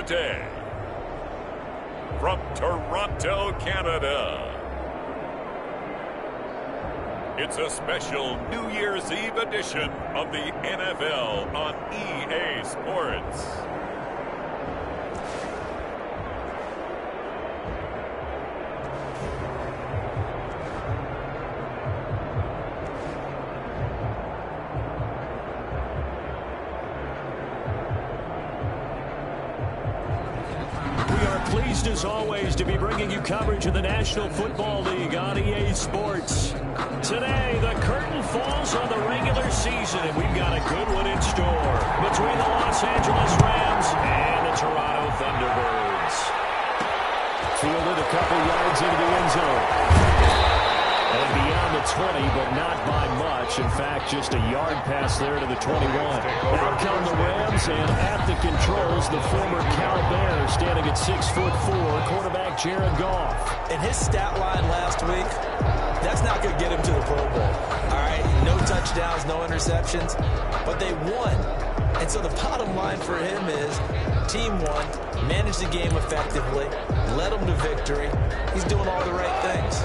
today. From Toronto, Canada, it's a special New Year's Eve edition of the NFL on EA Sports. Pleased as always to be bringing you coverage of the National Football League on EA Sports. Today, the curtain falls on the regular season, and we've got a good one in store between the Los Angeles Rams and the Toronto Thunderbirds. Fielded a couple yards into the end zone. And beyond the 20, but not by much. In fact, just a yard pass there to the 21. Out come the Rams, and at the controls, the former Cal Bear standing at 6'4", quarterback Jared Goff. And his stat line last week, that's not going to get him to the Pro Bowl. All right, no touchdowns, no interceptions, but they won. And so the bottom line for him is team won, managed the game effectively, led them to victory. He's doing all the right things.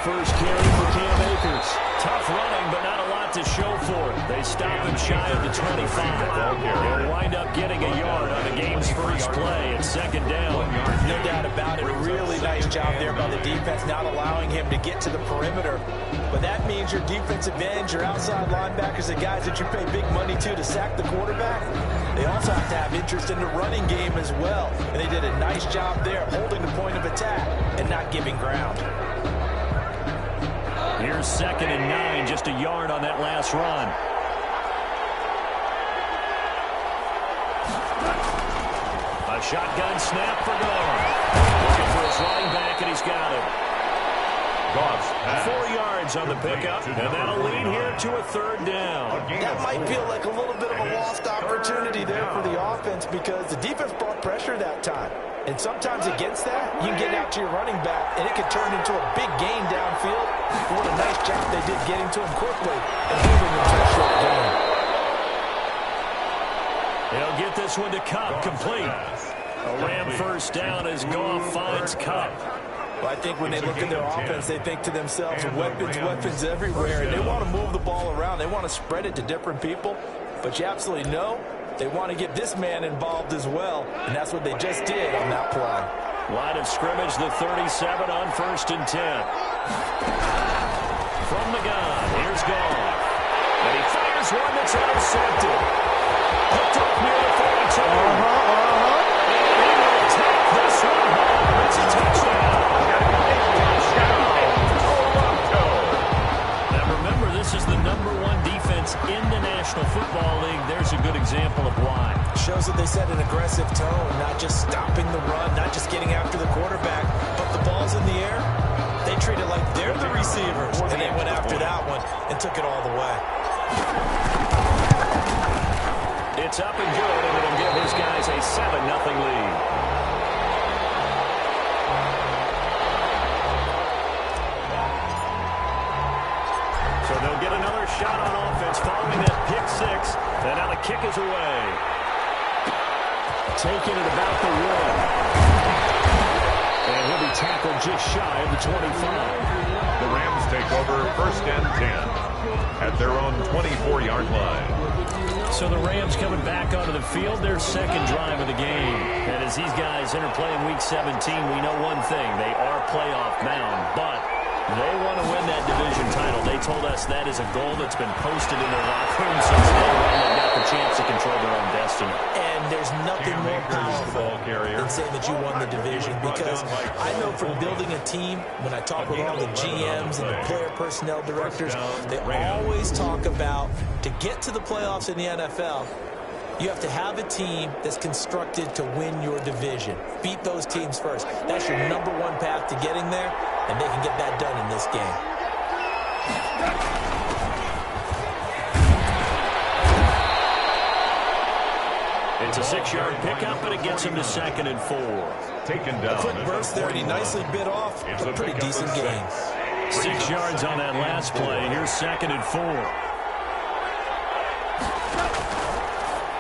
First carry for Cam Akers. Tough running, but not a lot to show for it. They stop him shy of the 25. He'll wind up getting a yard on the game's first play at second down. No doubt about it. A really nice job there by the defense, not allowing him to get to the perimeter. But that means your defensive ends, your outside linebackers, the guys that you pay big money to sack the quarterback, they also have to have interest in the running game as well. And they did a nice job there, holding the point of attack and not giving ground. Here's 2nd and 9, just a yard on that last run. A shotgun snap for Goff. Looking for his running back, and he's got it. Goff's 4 yards on the pickup, and that'll lead here to a 3rd down. That might feel like a little bit of a lost opportunity there for the offense because the defense brought pressure that time. And sometimes against that, you can get out to your running back, and it could turn into a big gain downfield. What a nice job they did getting to him quickly and moving him to a short gain. He'll get this one to Kupp, complete. A Ram first down as Goff finds Kupp. Well, I think when they look at their offense, they think to themselves, weapons everywhere. And they want to move the ball around. They want to spread it to different people. But you absolutely know they want to get this man involved as well. And that's what they just did on that play. Line of scrimmage, the 37 on 1st and 10. From the gun, here's Goff. And he fires one that's intercepted. Hooked up near the 42. And he will take this one home. It's a touchdown. Now remember, this is the #1 defense in the National Football League. There's a good example of why. Shows that they set an aggressive tone, not just stopping the run, not just getting after the quarterback, but the ball's in the air. They treat it like they're the receivers, and they went after that one and took it all the way. It's up and good, and it'll give his guys a 7-0 lead. So they'll get another shot on offense following that pick 6. And now the kick is away. Taking it about the 1. And he'll be tackled just shy of the 25. The Rams take over 1st and 10 at their own 24-yard line. So the Rams coming back onto the field, their 2nd drive of the game. And as these guys enter play in Week 17, we know one thing. They are playoff bound, but they want to win that division title. They told us that is a goal that's been posted in their locker room since day one. They've got the chance to control their own destiny. And there's nothing more powerful than saying that you won the division, because I know from building a team, when I talk with all the GMs and the player personnel directors, they always talk about to get to the playoffs in the NFL, you have to have a team that's constructed to win your division. Beat those teams first. That's your #1 path to getting there, and they can get that done in this game. It's a 6-yard pickup, but it gets him to 2nd and 4. Taken down. A quick burst there, and he nicely bit off a pretty decent game. 6 yards on that last play. Here's 2nd and 4.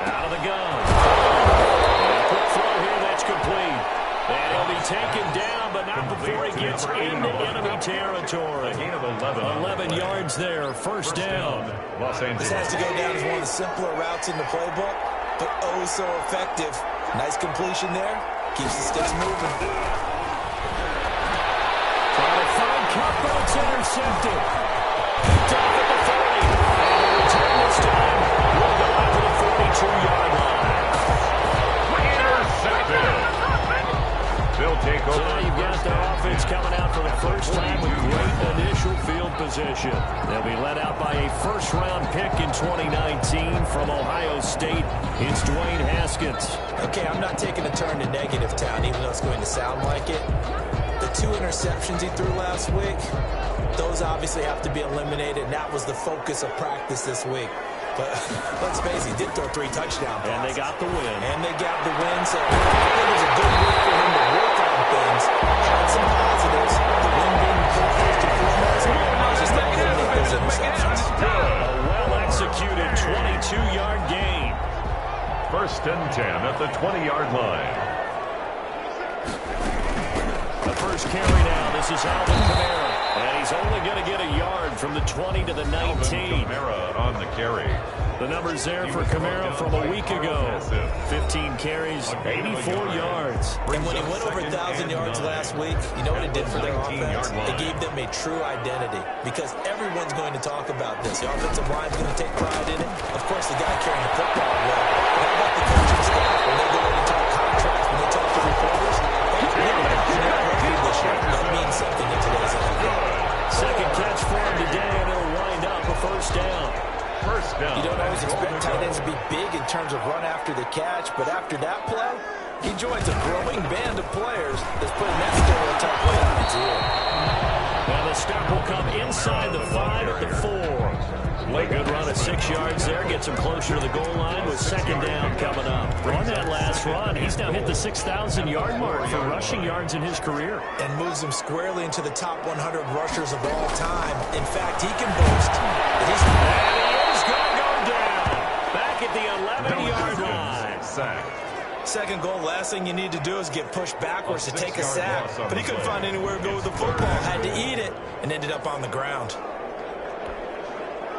Out of the gun. Quick throw here, that's complete. And he'll be taken down, but not before he gets into enemy territory. 11 yards there, 1st down. This has to go down as one of the simpler routes in the playbook, but oh so effective. Nice completion there. Keeps the sticks moving. Trying to find Cup, but it's intercepted. Picked off at the 30. And the return this time will go out to the 42-yard line. Intercepted. They'll take over. So now you've got their offense coming out for the first time with great initial field position. They'll be led out by a first-round pick in 2019 from Ohio State. It's Dwayne Haskins. Okay, I'm not taking a turn to negative town, even though it's going to sound like it. The 2 interceptions he threw last week, those obviously have to be eliminated, and that was the focus of practice this week. But let's face it, he did throw 3 touchdown passes. And they got the win. So I think it was a good week for him to work on things. Had some positives. The win being first and foremost. Just let him make those interceptions. A well-executed 22-yard gain. 1st and 10 at the 20-yard line. The first carry now. This is Alvin Kamara. And he's only going to get a yard from the 20 to the 19. Kamara on the carry. The numbers there for Kamara from a week ago. 15 carries, 84 yards. And when he went over 1,000 yards last week, you know what it did for their offense? It gave them a true identity, because everyone's going to talk about this. The offensive line's going to take pride in it. Of course, the guy carrying the football will. But how about the coaching staff? When they go in and talk contracts, when they talk to reporters, this year. That means something in today's NFL. Second catch for him today, and it'll wind up a 1st down. You don't always expect tight ends to be big in terms of run after the catch, but after that play, he joins a growing band of players that's putting that stereotype way on its ear. Now the stop will come inside the 5 at the 4. Good run of 6 yards there. Gets him closer to the goal line with 2nd down coming up. On that last run, he's now hit the 6,000-yard mark for rushing yards in his career. And moves him squarely into the top 100 rushers of all time. In fact, he can boast that he's... And he is going to go down. Back at the 11-yard line. Sack. 2nd goal, last thing you need to do is get pushed backwards to take a sack. But he couldn't find anywhere to go with the football. Had to eat it and ended up on the ground.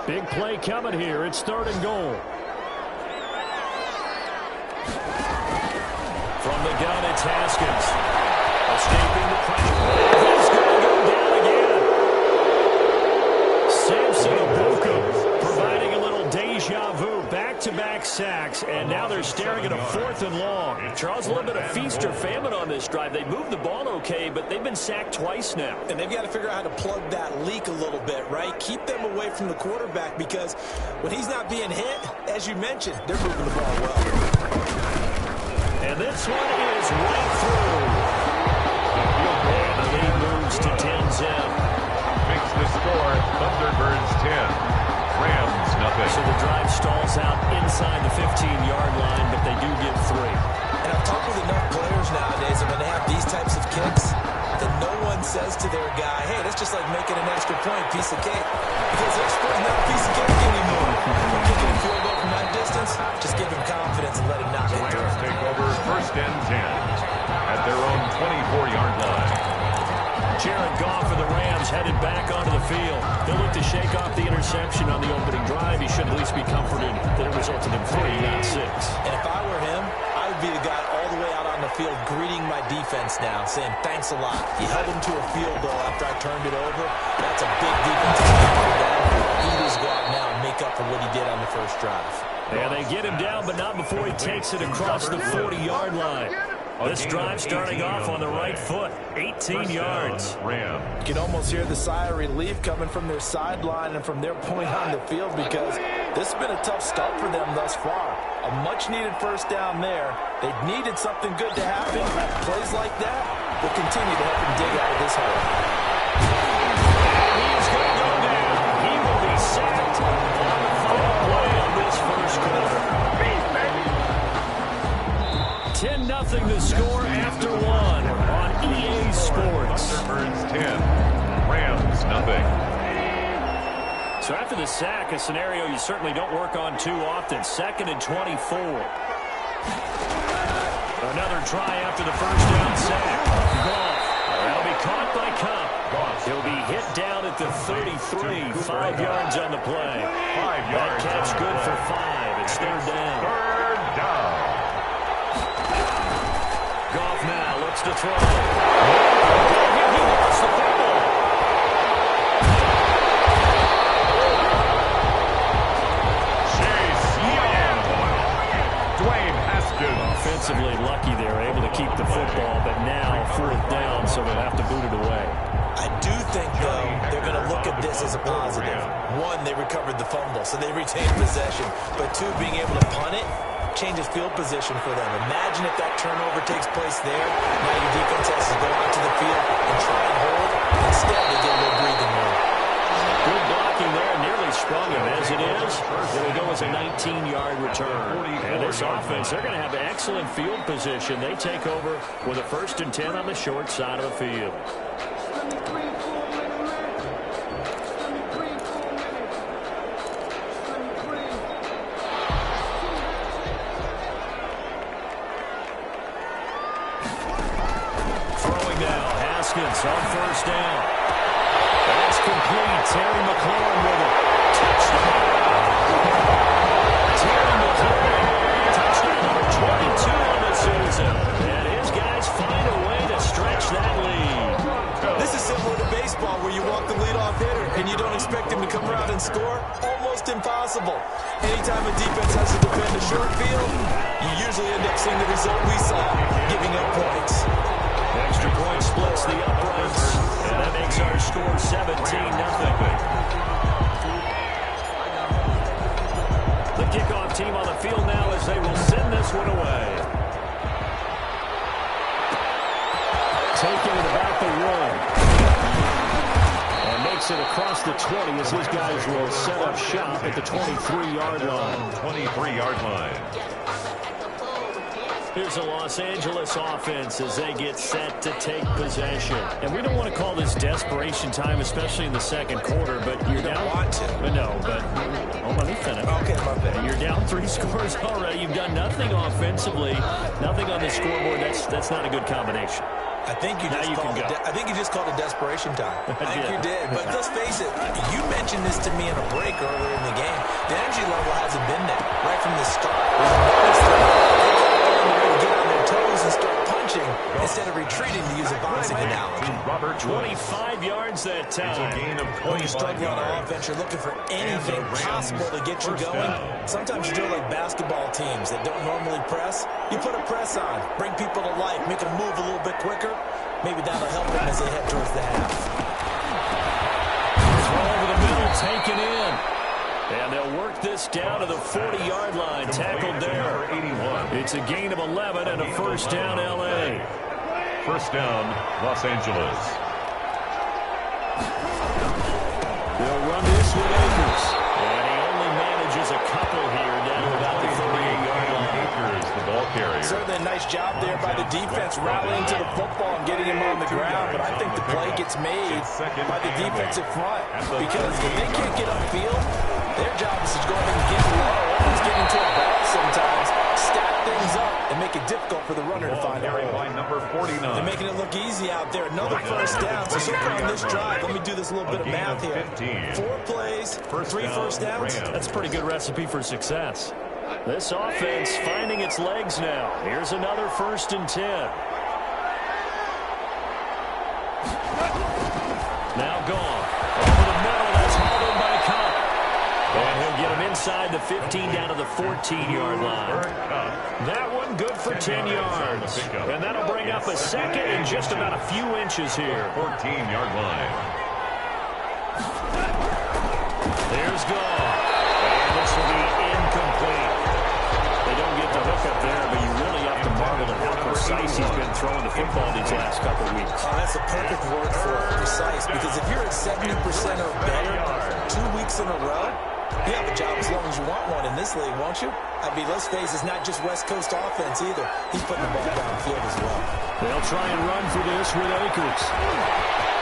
Big play coming here. It's 3rd and goal. From the gun, it's Haskins. Escaping the pressure. He's going to go down again. Samson Abuka providing a little deja vu. Back-to-back sacks, and now they're staring at a 4th and long. Charles, a little bit of feast or famine on this drive. They moved the ball okay, but they've been sacked twice now. And they've got to figure out how to plug that leak a little bit, right? Keep them away from the quarterback, because when he's not being hit, as you mentioned, they're moving the ball well. And this one is right through. And the lead moves to 10-zip. Makes the score Thunderbirds 10. Rams nothing. So the drive stalls out inside the 15-yard line, but they do get 3. And I've talked with enough players nowadays that when they have these types of kicks, that no one says to their guy, hey, that's just like making an extra point, piece of cake. Because extra is not a piece of cake anymore. From kicking a field goal from that distance, just give him confidence and let him knock it through. Rams take over 1st and 10 at their own 24-yard line. Jared Goff of the Rams headed back onto the field. They'll look to shake off the interception on the opening drive. He should at least be comforted that it resulted in 3, not 6. And if I were him, I would be the guy all the way out on the field greeting my defense now, saying thanks a lot. You held him to a field goal after I turned it over. That's a big defensive game for them. He needs to go out now and make up for what he did on the first drive. Yeah, they get him down, but not before he takes it across the 40-yard line. This drive starting off on the right foot, 18 yards. You can almost hear the sigh of relief coming from their sideline and from their point on the field, because this has been a tough start for them thus far. A much-needed 1st down there. They needed something good to happen. Plays like that will continue to help them dig out of this hole. He is going to go down. He will be sacked on the final play of this first quarter. 10-0 the score after 1 on EA Sports. Thunderbirds 10. Rams, nothing. So after the sack, a scenario you certainly don't work on too often. 2nd and 24. Another try after the first down sack. Goff. That'll be caught by Cup. He'll be hit down at the 33. 5 yards on the play. 5 yards. That catch good for 5. It's 3rd down. 3rd down. Goff now looks to throw. He lost the football. Chase Young. Dwayne Haskins. Offensively lucky they were able to keep the football, but now 4th down, so they'll have to boot it away. I do think, though, they're going to look at this as a positive. 1, they recovered the fumble, so they retained possession. But 2, being able to punt it changes field position for them. Imagine if that turnover takes place there. Now your defense has to go out to the field and try and hold. Instead, they get a little breathing room. Good blocking there, nearly sprung him. As it is, it'll go as a 19-yard return. And this offense, they're going to have excellent field position. They take over with a 1st and 10 on the short side of the field. Throwing now, Haskins on 1st down. That's complete. Terry McLaurin with it. Touchdown. Terry McLaurin, touchdown number 22 on the season. And his guys find a way to stretch that lead. This is similar to baseball where you walk the leadoff hitter and you don't expect him to come around and score. Almost impossible. Anytime a defense has to defend a short field, you usually end up seeing the result we saw, giving up points. Extra point splits the uprights, and that makes our score 17-0. The kickoff team on the field now as they will send this one away. Taking it about the 1. And makes it across the 20 as his guys will set up shop at the 23-yard line. 23-yard line. Here's the Los Angeles offense as they get set to take possession. And we don't want to call this desperation time, especially in the 2nd quarter, but you're down. Want to. No, but hold on, let me finish. Okay, my bad. You're down 3 scores already. You've done nothing offensively, nothing on the scoreboard. That's not a good combination. I think you just called it desperation time. I think you did. But let's face it, you mentioned this to me in a break earlier in the game. The energy level hasn't been there right from the start. We've noticed that to get on their toes and start punching instead of retreating, to use a boxing analogy. 25 yards that time. It's a gain of 25 When you're struggling on yards. offense, you're looking for anything possible to get you going. Sometimes you do it like basketball teams that don't normally press. You put a press on, bring people to life, make them move a little bit quicker. Maybe that'll help them as they head towards the half. Throw over the middle, taken in. And they'll work this down to the 40-yard line. Tackled there. 81. It's a gain of 11 and a 1st down, L.A. 1st down, Los Angeles. They'll run this with Akers. And he only manages a couple here down to about the 38-yard line. Akers, the ball carrier. Certainly a nice job there by the defense rallying to the football and getting him on the ground. But I think the play gets made by the defensive front. Because if they can't get upfield, their job is to go ahead and get low. Almost get into a ball sometimes, stack things up, and make it difficult for the runner to find a hole. By number 49. They're making it look easy out there. Another 1st down. So far on this drive, let me do this little bit of math here. 4 plays, 3 first downs. That's a pretty good recipe for success. This offense finding its legs now. Here's another 1st and 10. Now gone. Over the middle, that's hauled in by Cup. And he'll get him inside the 15 down to the 14-yard line. That one good for 10 yards. And that'll bring up a 2nd and just about a few inches here. 14-yard line. There's Goff. And this will be incomplete. They don't get the hook up there, but you really have to marvel at how precise he's been throwing the football these last couple of weeks. Oh, that's a perfect word for it, precise. Because if you're at 70% or better 2 weeks in a row, you have a job as long as you want one in this league, won't you? I mean, let's face it, it's not just West Coast offense either. He's putting the ball downfield as well. They'll try and run for this with Akers.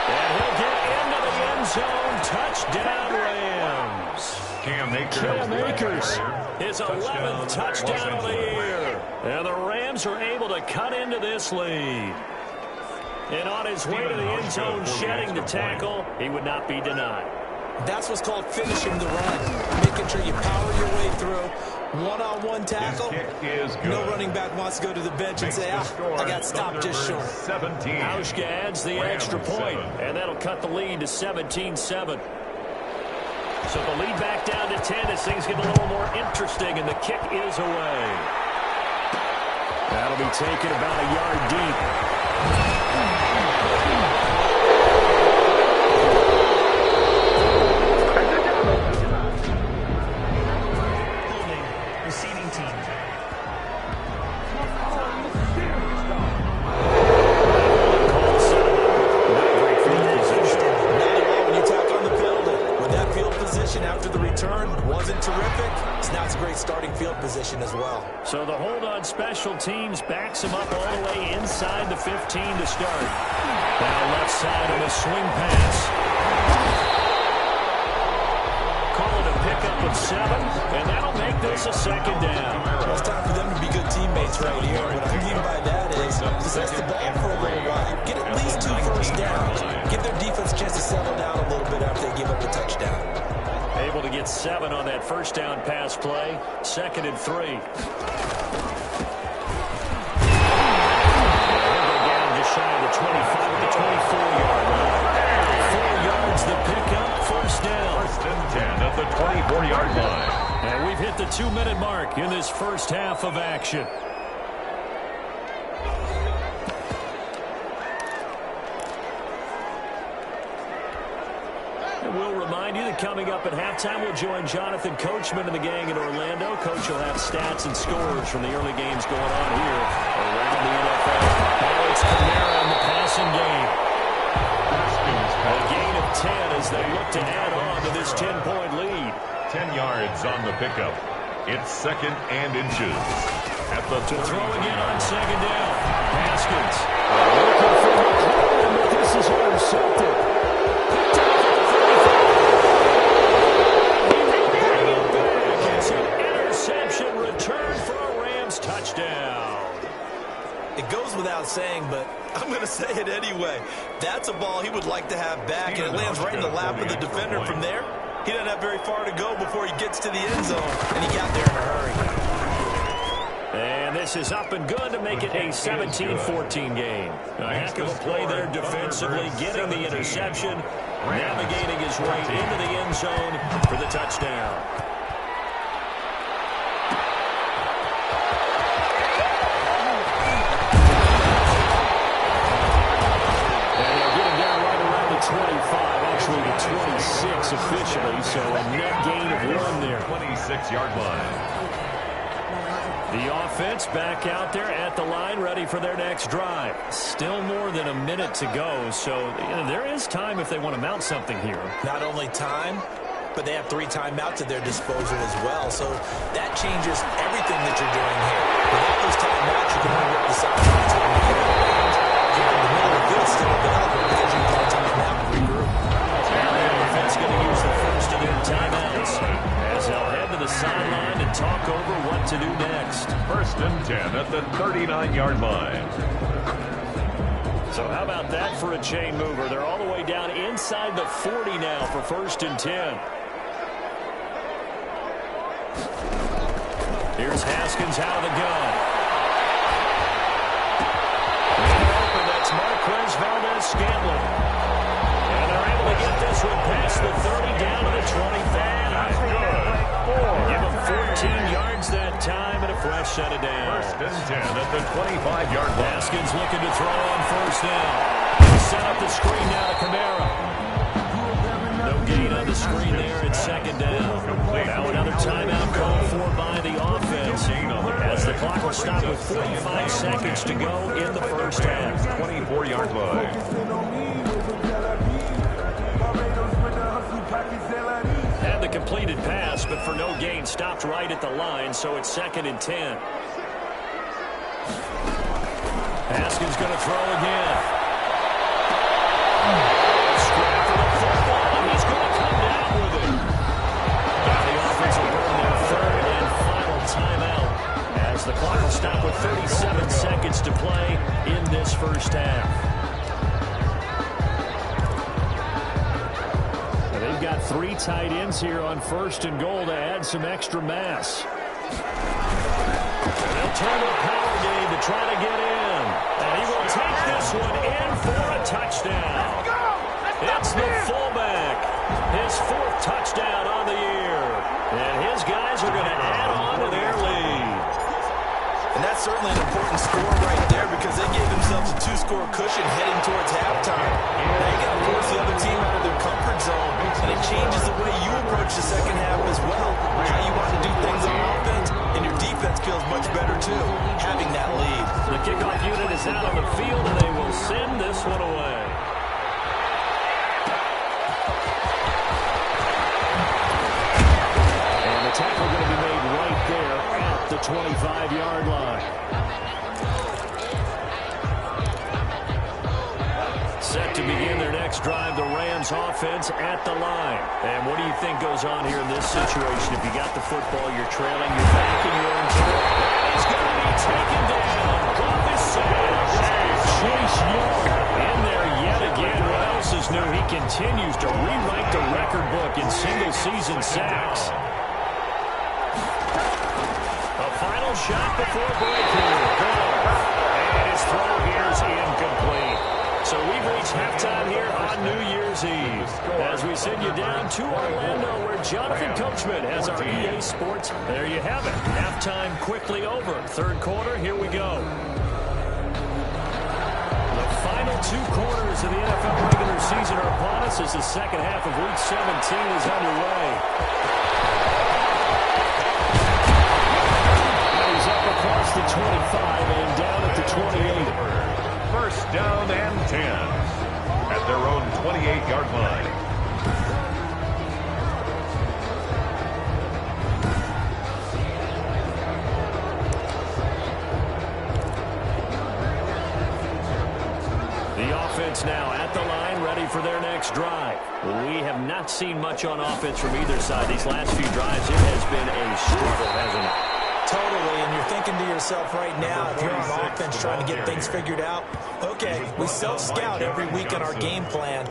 And he'll get into end zone. Touchdown, Rams. Cam Akers, his 11th touchdown of the year. And the Rams are able to cut into this lead. And on his way to the end zone, shedding the tackle, he would not be denied. That's what's called finishing the run. Making sure you power your way through. One-on-one tackle. No running back wants to go to the bench and say, I got stopped just short. Hauschka adds the extra point, and that'll cut the lead to 17-7. So the lead back down to 10 as things get a little more interesting, and the kick is away. That'll be taken about a yard deep. Receiving team. After the return wasn't terrific, so now it's a great starting field position as well. So the hold on special teams backs him up all the way inside the 15 to start. Now left side of the swing pass. Call it a pickup of 7, and that'll make this a second down. Well, it's time for them to be good teammates right here. What I mean by that is possess the ball for a little while. Get at least 2 first downs. Give their defense a chance to settle down a little bit after they give up a touchdown. Able to get 7 on that first down pass play. 2nd and 3. Down just shy of the 25 at the 24-yard line. 4 yards the pickup, first down. 1st and 10 at the 24-yard line. And we've hit the 2-minute mark in this first half of action. We'll remind you that coming up at halftime, we'll join Jonathan Coachman and the gang in Orlando. Coach will have stats and scores from the early games going on here around the NFL. Now it's Kamara in the passing game. A gain of 10 as they look to add on to this 10-point lead. 10 yards on the pickup. It's 2nd and inches. At the to throw again on 2nd down. Haskins looking for McLaurin, but this is intercepted. Return for a Rams touchdown. It goes without saying, but I'm going to say it anyway. That's a ball he would like to have back, and it lands right in the lap of the defender. From there, he doesn't have very far to go before he gets to the end zone, and he got there in a hurry. And this is up and good to make it a 17-14 game. A heck of a play there defensively, getting the interception, navigating his way into the end zone for the touchdown. Actually the 26 officially, so a net gain of 1 there. 26-yard line. The offense back out there at the line, ready for their next drive. Still more than a minute to go, so there is time if they want to mount something here. Not only time, but they have 3 timeouts at their disposal as well, so that changes everything that you're doing here. Without those timeouts, you can only rip the side from the time you get out of range. Here in the middle of the field, still available because you can timeout and regroup. Defense going to use the first of their timeouts as they'll head to the sideline and talk over what to do next. 1st and 10 at the 39-yard line. So how about that for a chain mover? They're all the way down inside the 40 now for 1st and 10. Here's Haskins out of the gun. Open, that's Marquez Valdez-Scantling. And they're able to get this one past the 30 down to the 25. Give them 14 yards that time and a fresh set of downs. 1st and 10 at the 25-yard line. Haskins looking to throw on 1st down. Set up the screen now to Kamara. No gain on the screen there at 2nd down. Now another timeout called for by the offense as the clock will stop with 45 seconds to go in the first half. 24-yard line. Had the completed pass, but for no gain, stopped right at the line, so it's 2nd and 10. Haskins going to throw again. Scrap for the football, and 37 seconds to play in this first half. And they've got 3 tight ends here on 1st and goal to add some extra mass. And they'll turn the power game to try to get in. And he will take this one in for a touchdown. It's the fullback. His 4th touchdown on the year. And his guys are going to add on to their lead. And that's certainly an important score right there because they gave themselves a 2-score cushion heading towards halftime. Now you got to force the other team out of their comfort zone. And it changes the way you approach the second half as well. How you want to do things on offense. And your defense feels much better, too, having that lead. The kickoff unit is out on the field, and they will send this one away. And the tackle going to be made right there at the 25-yard line. Set to begin their next drive, the Rams offense at the line. And what do you think goes on here in this situation? If you got the football, you're trailing, you're back in your own turf. He's going to be taken down. Off his sash. Chase Young in there yet again. What else is new? He continues to rewrite the record book in single-season sacks. A final shot before breakthrough. And his throw here is incomplete. So we've reached halftime here on New Year's Eve. As we send you down to Orlando, where Jonathan Coachman has our EA Sports. There you have it. Halftime quickly over. 3rd quarter, here we go. The final 2 quarters of the NFL regular season are upon us as the second half of Week 17 is underway. He's up across the 25 and down at the 28. 1st down and 10 at their own 28-yard line. The offense now at the line, ready for their next drive. We have not seen much on offense from either side. These last few drives, it has been a struggle, hasn't it? Totally, and you're thinking to yourself right now, if you're on offense trying to get things figured out, okay, we self-scout every week on our game plan.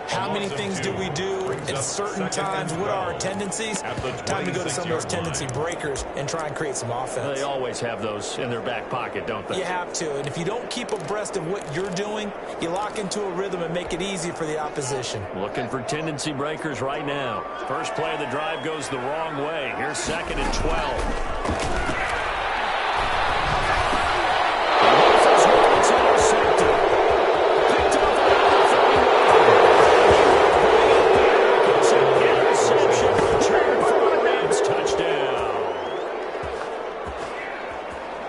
How many things do we do at certain times? What are our tendencies? Time to go to some of those tendency breakers and try and create some offense. They always have those in their back pocket, don't they? You have to, and if you don't keep abreast of what you're doing, you lock into a rhythm and make it easy for the opposition. Looking for tendency breakers right now. First play of the drive goes the wrong way. Here's 2nd and 12.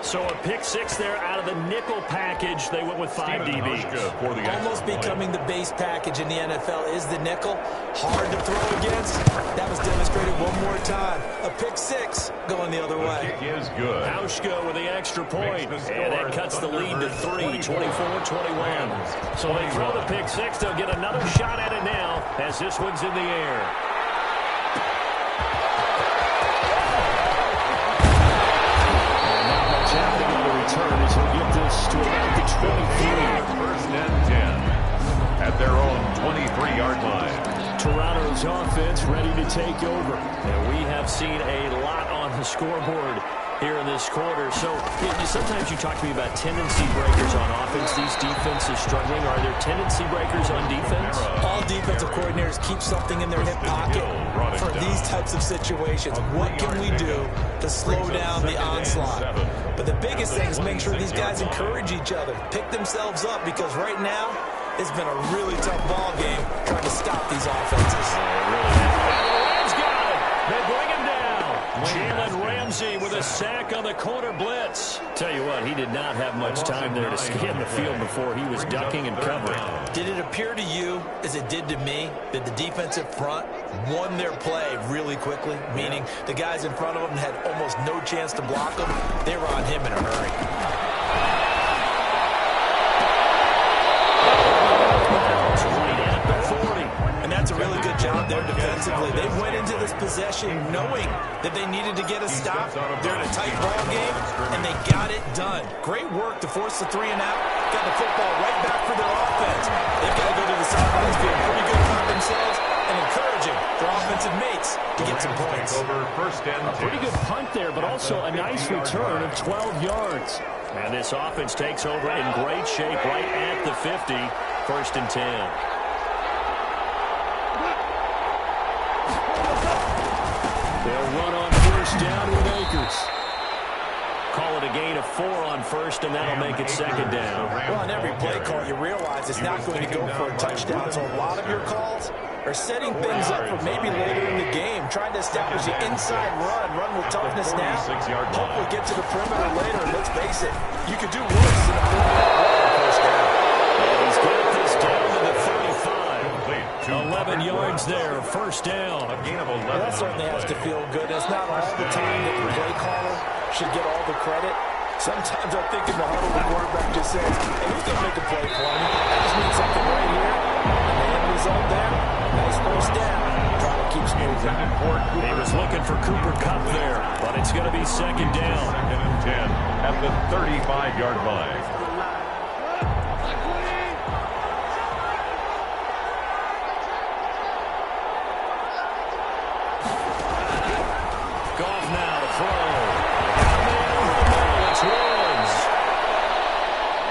So a pick 6 there out of the nickel package. They went with 5 DBs. Almost becoming the base package in the NFL is the nickel. Hard to throw against. That was demonstrated one more time. A pick 6 going the other way. Kick is good. Hauschka with the extra point. And that cuts the lead to 3, 24-21. So they throw the pick 6. They'll get another shot at it now as this one's in the air. Happening on the return as he'll get this to about the 23. 1st and 10 at their own 23-yard line. Toronto's offense ready to take over. And we have seen a lot on the scoreboard here in this quarter. So sometimes you talk to me about tendency breakers on offense. These defenses struggling. Are there tendency breakers on defense? All defensive coordinators keep something in their hip pocket for these types of situations. What can we do to slow down the onslaught? But the biggest thing is make sure these guys encourage each other, pick themselves up, because right now it's been a really tough ball game trying to stop these offenses. Rams got it. They bring him down. Jalen Ramsey with a sack on the corner blitz. Tell you what, he did not have much time there to scan the field before he was ducking and covering. Did it appear to you, as it did to me, that the defensive front won their play really quickly? Meaning the guys in front of them had almost no chance to block them. They were on him in a hurry. really good job there defensively. They went into this possession knowing that they needed to get a stop. They're in a tight ball game, and they got it done. Great work to force the 3 and out. Got the football right back for their offense. They've got to go to the sidelines feeling pretty good about themselves and encouraging their offensive mates to get some points. A pretty good punt there, but also a nice return of 12 yards. And this offense takes over in great shape right at the 50. 1st and 10. They'll run on 1st down with Akers. Call it a gain of 4 on 1st, and that'll make it 2nd down. Well, on every play call, you realize it's not going to go for a touchdown. So a lot of your calls are setting things up for maybe later in the game, trying to establish the inside run with toughness now. Hopefully get to the perimeter later. Let's face it, you could do worse than a 1st down. And he's got this down to the 35. 11 yards there, 1st down. Well, that certainly has to feel good. It's not all the time that the play caller should get all the credit. Sometimes I think in the huddle, the quarterback just says, hey, who's going to make a play for me? I just need something right here. And the end result there, nice 1st down. Try to keep moving. He was looking for Cooper Kupp there, but it's going to be 2nd down. 2nd and 10 at the 35-yard line. Goff now to throw. It's Woods.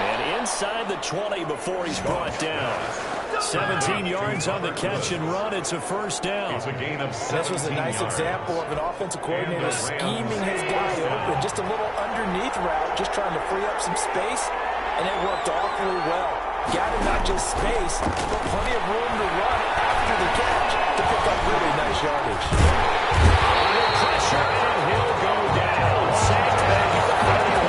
And inside the 20 before he's brought down. 17 yards on the catch and run. It's a 1st down. It's a gain of 17 This was a nice example of an offensive coordinator scheming his guy open. Just a little underneath route, just trying to free up some space, and it worked awfully well. Got him not just space, but plenty of room to run after the catch to pick up really nice yardage. Pressure, and he'll go down. Sacked back at the 40.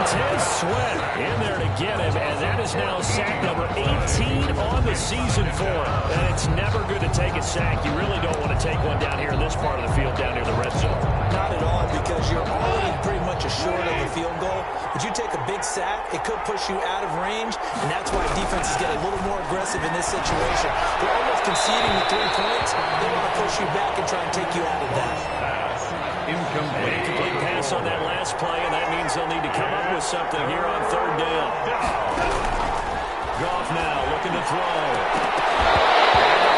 Montez Sweat in there to get him, and that is now sack number 18 on the season for him. And it's never good to take a sack. You really don't want to take one down here in this part of the field, down near the red zone. Not at all, because you're already pretty much assured of the field goal. But you take a big sack, it could push you out of range, and that's why defenses get a little more aggressive in this situation. They're almost conceding the 3 points. They want to push you back and try and take you out of that. Incomplete pass on that last play, and that means they'll need to come up with something here on 3rd down. Goff now looking to throw.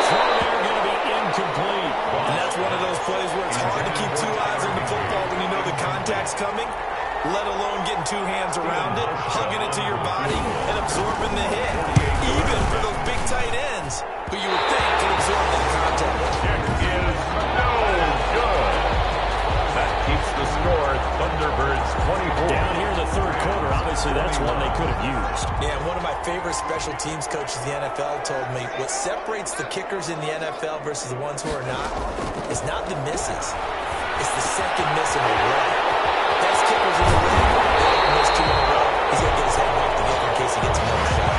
Throw there going to be incomplete. And that's one of those plays where it's hard to keep 2 eyes on the football when you know the contact's coming, let alone getting 2 hands around it, hugging it to your body, and absorbing the hit. Even for those big tight ends, who you would think could absorb that contact. Kick is no good. That keeps the score. Thunderbirds 24. Down here in the 3rd quarter, obviously that's one they could have used. Yeah, one of my favorite special teams coaches in the NFL told me what separates the kickers in the NFL versus the ones who are not is not the misses. It's the second miss in a row. Best kickers in the league, they don't miss 2 in a row. He's going to get his head back together in case he gets another shot.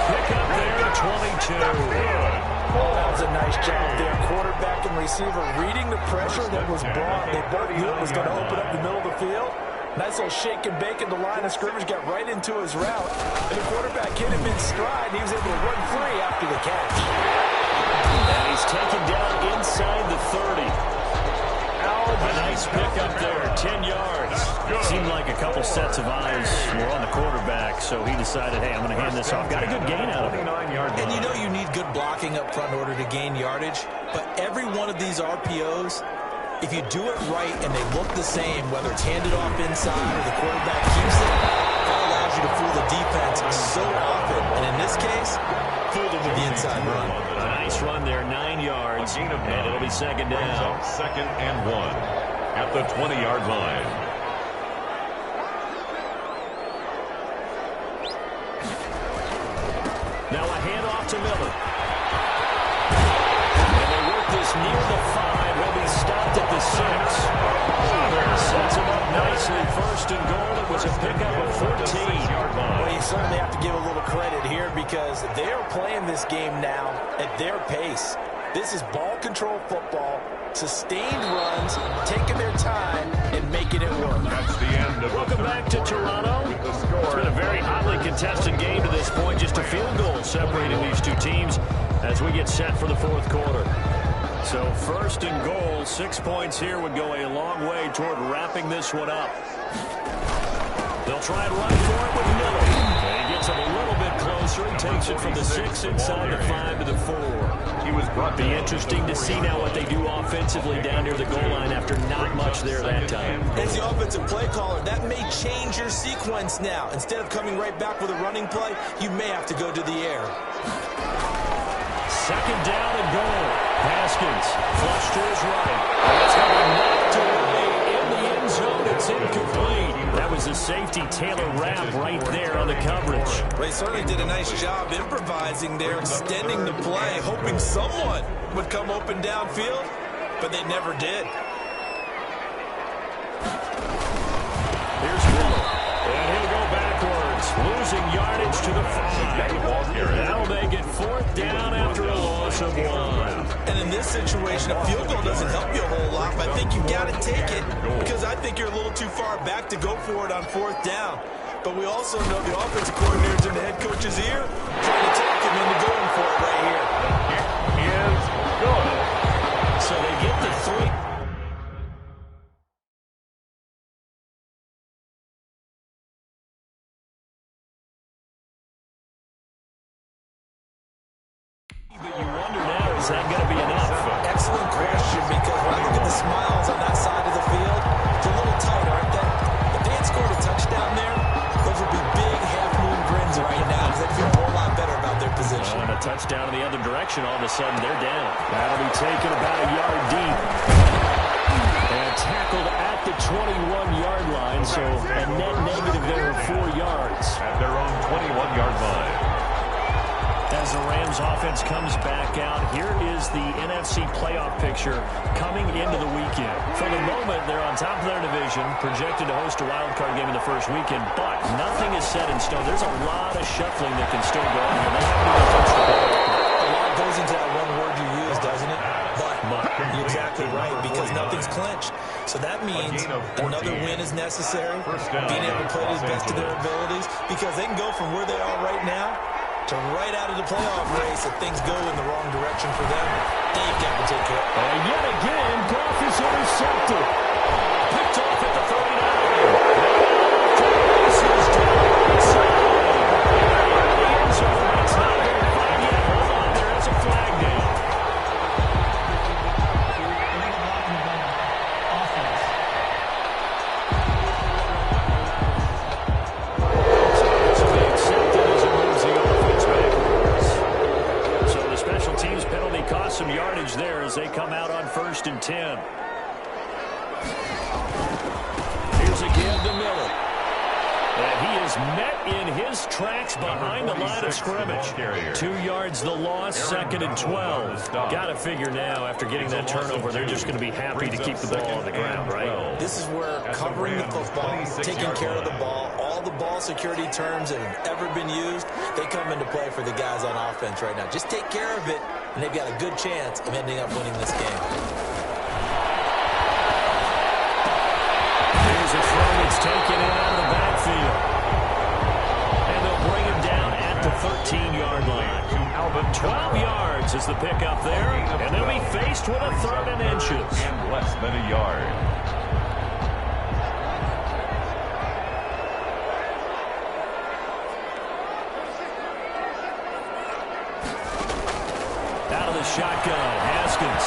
Pick up there, 22. That was a nice job there. Quarterback and receiver reading the pressure that was brought. They both knew it was going to open up the middle of the field. Nice little shake and bake in the line of scrimmage, got right into his route. And the quarterback hit him in stride, and he was able to run free after the catch. And he's taken down inside the 30. A nice pick up there, 10 yards. Seemed like a couple sets of eyes were on the quarterback, so he decided, hey, I'm going to hand this off. Got a good gain out of it. And you know you need good blocking up front in order to gain yardage, but every one of these RPOs, if you do it right and they look the same, whether it's handed off inside or the quarterback keeps it, that allows you to fool the defense so often. And in this case, fooled them with the inside run. A nice run there, 9 yards, and it'll be 2nd down. 2nd and 1 at the 20-yard line. Now a handoff to Miller. And they work this near the 5. He'll be stopped at the 6. Sets him up nicely. 1st and goal. It was a pickup of 14. Well, you certainly have to give a little credit here because they are playing this game now at their pace. This is ball control football, sustained runs, taking their time, and making it work. That's the end of Welcome back to Toronto. It's been a very hotly contested game to this point. Just a field goal separating these two teams. as we get set for the fourth quarter. So first and goal, 6 points here would go a long way toward wrapping this one up. They'll try and run for it with Miller. And he gets it a little bit closer. He takes it from the 6 inside the 5 to the 4. Be interesting to see now what they do offensively down near the goal line after not much there that time. As the offensive play caller, that may change your sequence now. Instead of coming right back with a running play, you may have to go to the air. Second down and goal. Haskins flush to his right. It's going to be knocked away in the end zone. It's incomplete. That was a safety Taylor Rapp right there on the coverage. They certainly did a nice job improvising there, extending the play, hoping someone would come open downfield, but they never did. Here's Miller, and he'll go backwards, losing yardage to the 5. That'll make it fourth down after a loss of 1. And in this situation, a field goal doesn't help you a whole lot, but I think you've got to take it because I think you're a little too far back to go for it on fourth down. But we also know the offensive coordinator's in the head coach's ear, trying to talk him into going for it right here. He is good. So they get the 3. But you wonder now, is that going to be enough? Excellent question, because when I look at the smiles on that side of the field, it's a little tight, aren't they? If they had scored a touchdown there, those would be big half-moon grins right now because they feel a whole lot better about their position. And a touchdown in the other direction, all of a sudden they're down. That'll be taken about a yard deep. And tackled at the 21-yard line, so a net negative there of 4 yards. At their own 21-yard line. As the Rams offense comes back out, here is the NFC playoff picture coming into the weekend. For the moment, they're on top of their division, projected to host a wild card game in the first weekend, but nothing is set in stone. There's a lot of shuffling that can still go on here. They haven't even touched the ball. A lot goes into that one word you use, doesn't it? But you're exactly right, because nothing's clinched. So that means another win is necessary, being able to play to the best of their abilities, because they can go from where they are right now to right out of the playoff race. If things go in the wrong direction for them, they've got to take care. And yet again, Goff is intercepted. Picked off at the 39. This is down inside. The end zone. It's not verified yet. Hold on, there is a flag down. Some yardage there as they come out on 1st and 10. Here's again to Miller. And he is met in his tracks behind the line of scrimmage. 2 yards the loss, 2nd and 12. Got to figure now, after getting that turnover, they're just going to be happy to keep the ball on the ground, right? This is where covering the football, taking care of the ball, all the ball security terms that have ever been used, they come into play for the guys on offense right now. Just take care of it, and they've got a good chance of ending up winning this game. Here's a throw that's taken in out of the backfield. And they'll bring him down at the 13-yard line. 12 yards is the pickup there, and they'll be faced with a 3rd and inches. And less than a yard. Out of the shotgun, Haskins.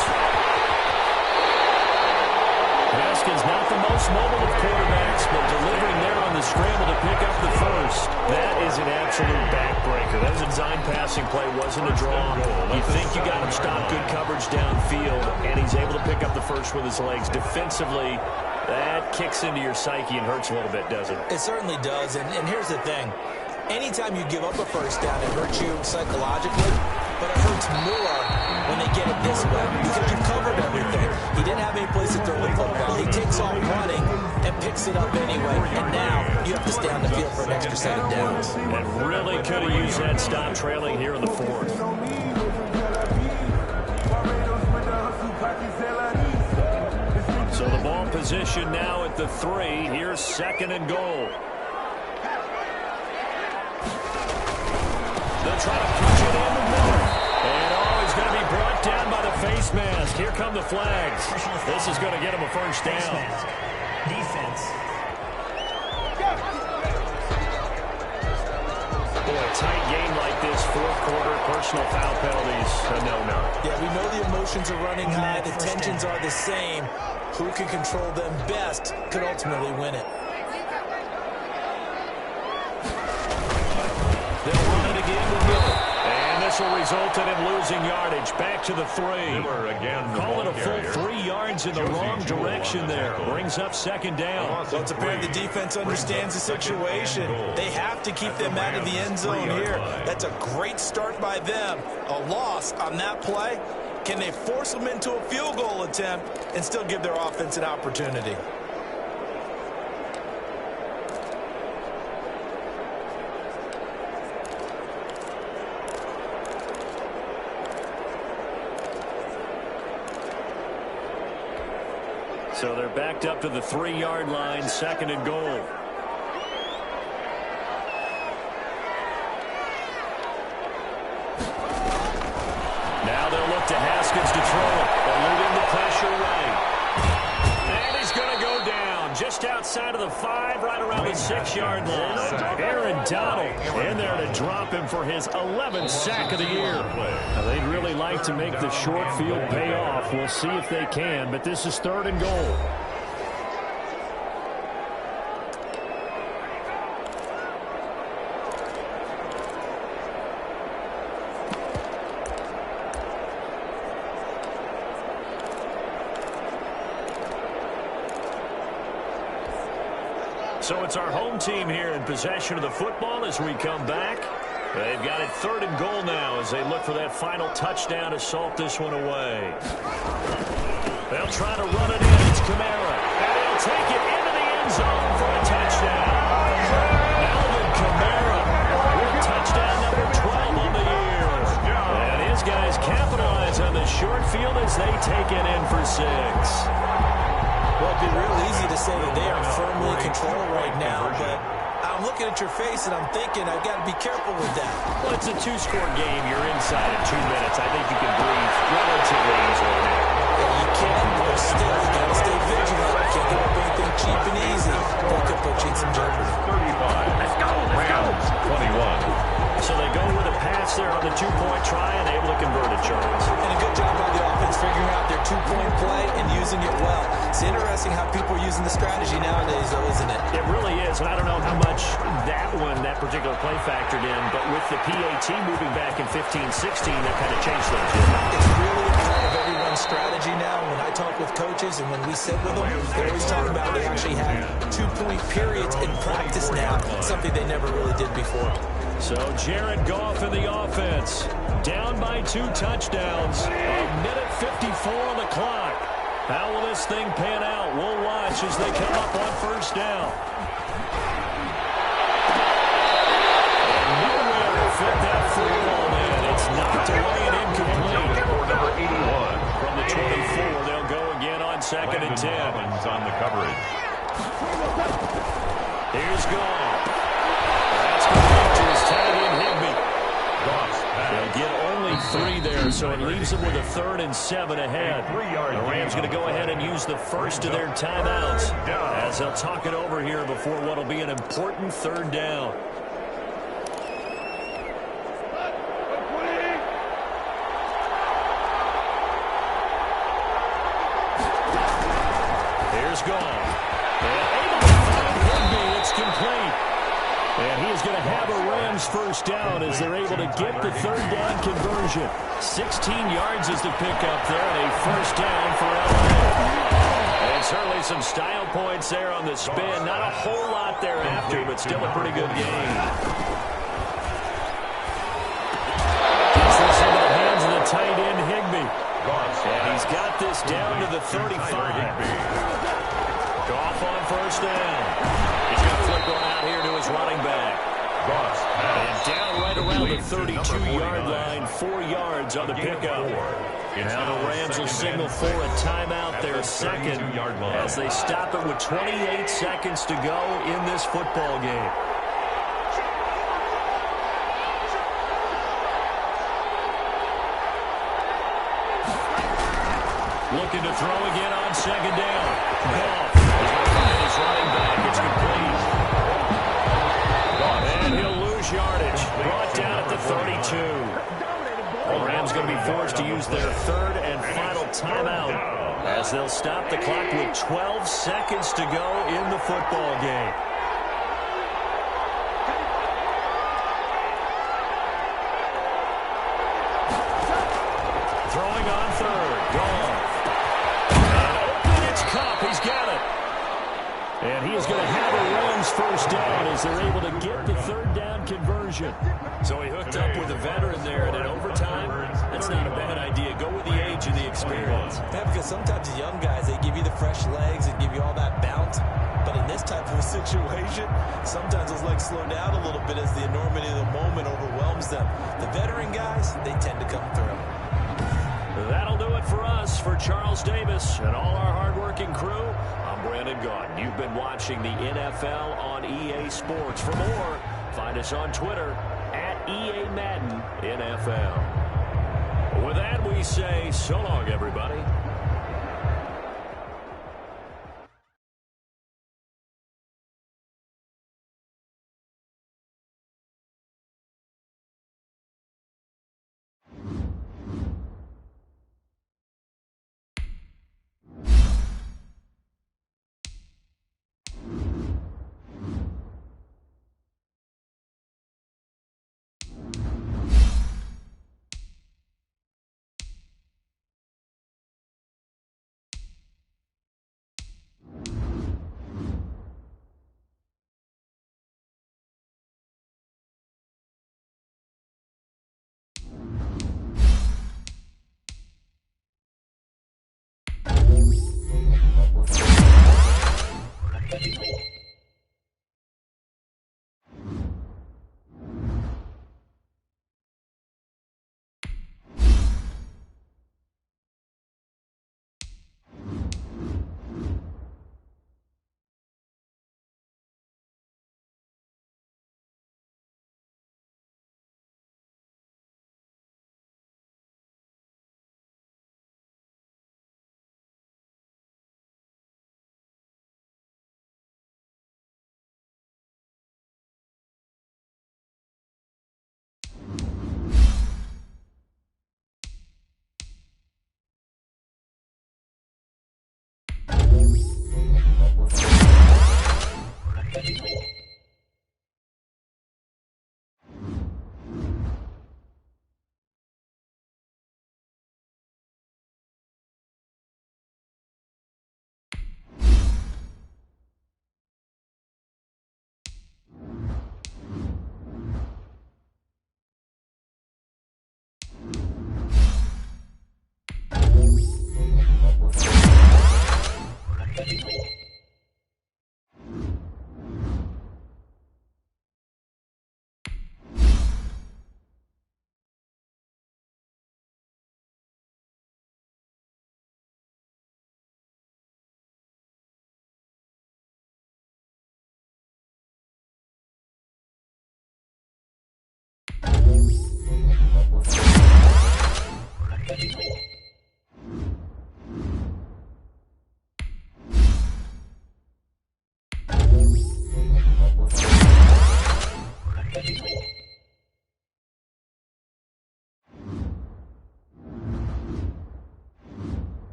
Haskins not the most mobile of quarterbacks, but delivering there on the scramble to pick up the first. That is an absolute backbreaker. That was a design passing play, wasn't a draw. You think you got him stopped, good coverage downfield, and he's able to pick up the first with his legs. Defensively, that kicks into your psyche and hurts a little bit, doesn't it? It certainly does, and here's the thing. Anytime you give up a first down, it hurts you psychologically, but it hurts more when they get it this way because you've covered everything. He didn't have any place to throw the football. He takes off running and picks it up anyway, and now you have to stay on the field for an extra set of downs. And really could have used that stop trailing here in the 4th. So the ball position now at the 3. Here's 2nd and goal. They'll try to push it in the middle. And face mask. Here come the flags. This is going to get him a first down. Face mask. Defense. Boy, a tight game like this, fourth quarter, personal foul penalties, a no-no. Yeah, we know the emotions are running high. The tensions are the same. Who can control them best could ultimately win it. They'll run it again with Miller. And this will result in him losing yardage. Back to the 3. Call it a full 3 yards in the wrong direction there. Brings up second down. Well, it's apparent the defense understands the situation. They have to keep them out of the end zone here. That's a great start by them. A loss on that play. Can they force them into a field goal attempt and still give their offense an opportunity? So they're backed up to the 3-yard line, second and goal. Now they'll look to Haskins to throw it. Eluding the pressure right. And he's going to go down just outside of the 5, right around the 6-yard line. Aaron Donald in there to drop him for his 11th sack of the year. Now, they'd really like to make the short field pay off. We'll see if they can, but this is third and goal. So it's our home team here in possession of the football as we come back. They've got it third and goal now as they look for that final touchdown to salt this one away. They'll try to run it in. It's Kamara. And they'll take it into the end zone for a touchdown. Alvin Kamara with touchdown number 12 on the year. And his guys capitalize on the short field as they take it in for 6. Well, it'd be real easy to say that they are firmly in control right now, but I'm looking at your face and I'm thinking I've got to be careful with that. Well, it's a 2-score game. You're inside in 2 minutes. I think you can breathe relatively easily now. Yeah, you can, but still, you got to stay vigilant. Can't give up anything cheap and easy. That could put you in some jeopardy. 35. Let's go. Rams 21. So they go with a pass there on the 2-point try and able to convert it, Charles. And a good job by the offense figuring out their 2-point play and using it well. It's interesting how people are using the strategy nowadays, though, isn't it? It really is, and I don't know how much that particular play factored in, but with the PAT moving back in 15-16, that kind of changed things. It's really a part of everyone's strategy now. When I talk with coaches and when we sit with them, they always talk about they actually have 2-point periods in practice now, something they never really did before. So Jared Goff in the offense, down by 2 touchdowns, a minute 54 on the clock. How will this thing pan out? We'll watch as they come up on first down. And nowhere to fit that football in. It's knocked away and incomplete. Number 81. From the 24, they'll go again on second and 10. On the coverage. Here's Goff. That's going to get to his tight end, Higbee. They'll get only 3 there, so it leaves them with a 3rd and 7 ahead. The Rams going to go ahead and use the first of their timeouts as they'll talk it over here before what will be an important 3rd down. Here's Goff. And able to find Higbee. It's complete. And he is going to have a Rams first down as they're able to get the 3rd down conversion. 16 yards is the pickup there, and a first down for LA. And certainly some style points there on the spin. Not a whole lot thereafter, but still a pretty good game. Gets this into the hands of the tight end, Higbee. And he's got this down to the 35. Goff on first down. He's going to flip one out here to his running back. And down right around the 32-yard line, 4 yards on the pickup. Now the Rams will signal for a timeout, their second, as they stop it with 28 seconds to go in this football game. Looking to throw again on second down. Goff is going to find his running back. It's complete. And he'll lose yardage. Brought down at the 32. The Rams going to be forced to use their third and final timeout as they'll stop the clock with 12 seconds to go in the football game. Throwing on third. Goff. And open, it's Cup. He's got it. And he is going to have a Rams first down as they're able to get the third down conversion. So he hooked up with a veteran there, and in overtime, that's not a bad idea. Go with the age and the experience. Yeah, because sometimes the young guys, they give you the fresh legs and give you all that bounce. But in this type of a situation, sometimes those legs slow down a little bit as the enormity of the moment overwhelms them. The veteran guys, they tend to come through. That'll do it for us. For Charles Davis and all our hardworking crew, I'm Brandon Gaudin. You've been watching the NFL on EA Sports. For more, find us on Twitter at EA Madden NFL. With that, we say so long, everybody.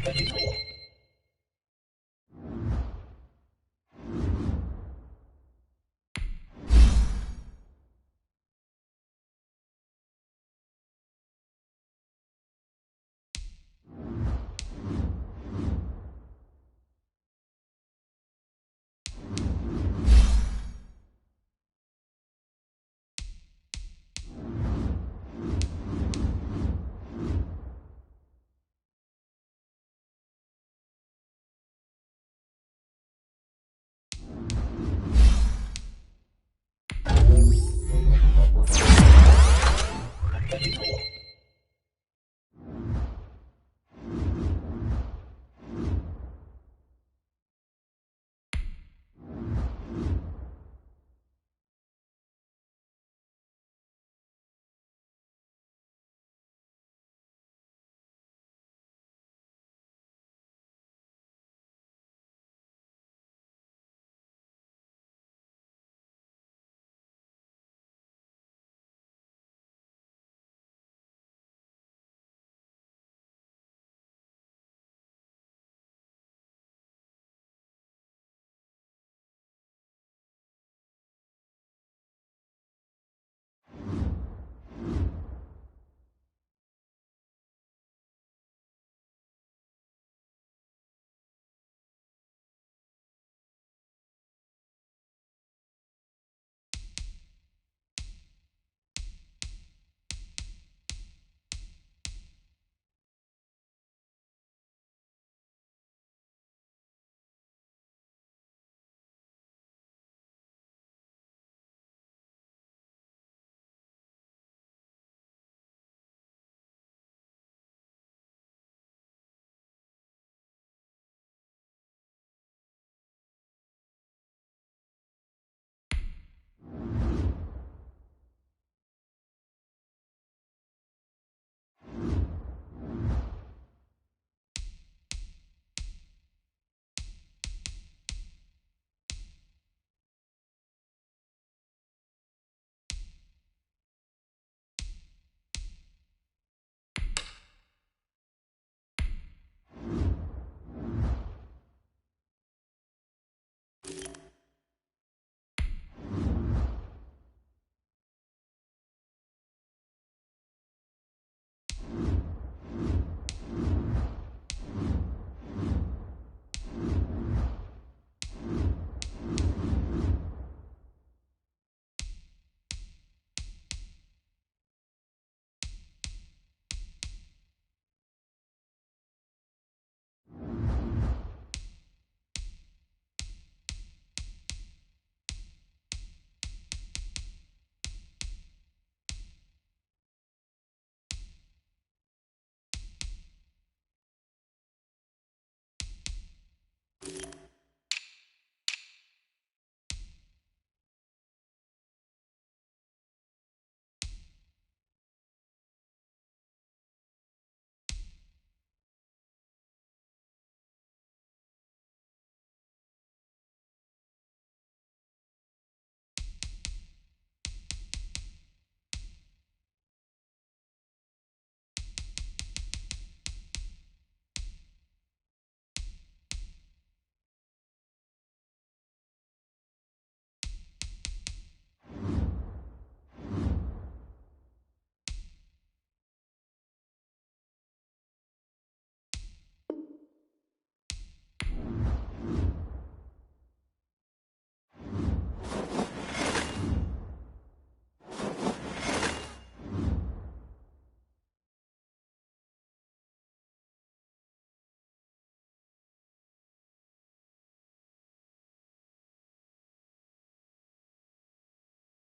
Bye.